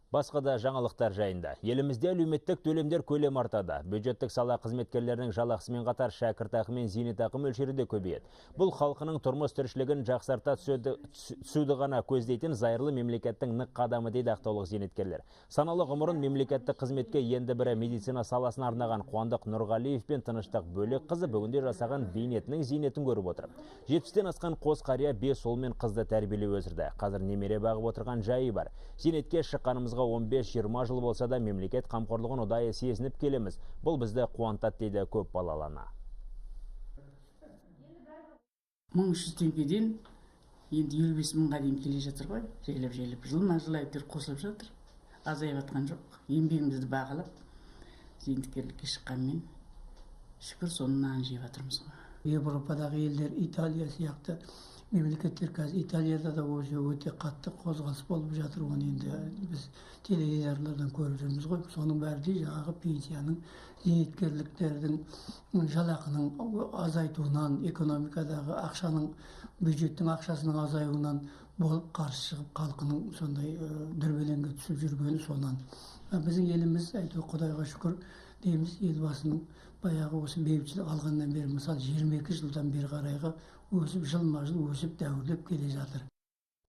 Басқа да жаңалықтар жайында. Елімізде әлеуметтік төлемдер көлем артады. Бюджеттік сала қызметкерлерінің жалақысымен қатар шәкіртақы мен зейнетақы мөлшері де көбейеді. Бұл халқының тұрмыс тіршілігін жақсарта түсуді ғана көздейтін зайырлы мемлекеттің нық қадамы дейді ақтаулық зейнеткерлер. Саналы ғұмырын мемлекеттік қызметке енді бірі медицина саласына арнаған Қуандық Нұрғалиев пен Тыныштық Бөлекқызы бүгінде жасаған бейнетінің зейнетін көріп отыр. 70-тен асқан қос қария 5 ұл мен қызды тәрбиелеп өсірді. Қазір немере бағып отырған жайы бар. Зейнетке шыққанымызға 15-20 жыл болса да мемлекет қамқорлығын ұдайы сезініп келеміз. Бұл бізді қуантады дейді көп балалы ана. 1300 теңгеден енді 55 мыңға дейін келе жатыр ғой. Жайлап жылма-жыл әйтеуір қосылып жатыр. Азайып жатқан жоқ. Еңбегімізді бағалап, зейнеткерлікке шыққанмен шүкір соның нанын жеп жатырмыз ғой. Европадағы елдер, Италия сияқты мемлекеттер, қазір Италияда да өте қатты қозғалыс болып жатыр. Оны енді біз теледидарлардан көріп жүрміз ғой. Соның бәрі де жаңағы пенсияның, зейнеткерліктердің жалақының азайтуынан, экономикадағы ақшаның, бюджеттің ақшасының азаюынан болып қарсы шығып халқының сондай дүрбелеңге түсіп жүргені сонан. Біздің еліміз әйтеуір Құдайға шүкір дейміз, елбасының баяғы осы бейбітшілік алғаннан бері, мысалы 22 жылдан бері қарайғы өсіп, жылма-жыл өсіп дәуірлеп келе жатыр.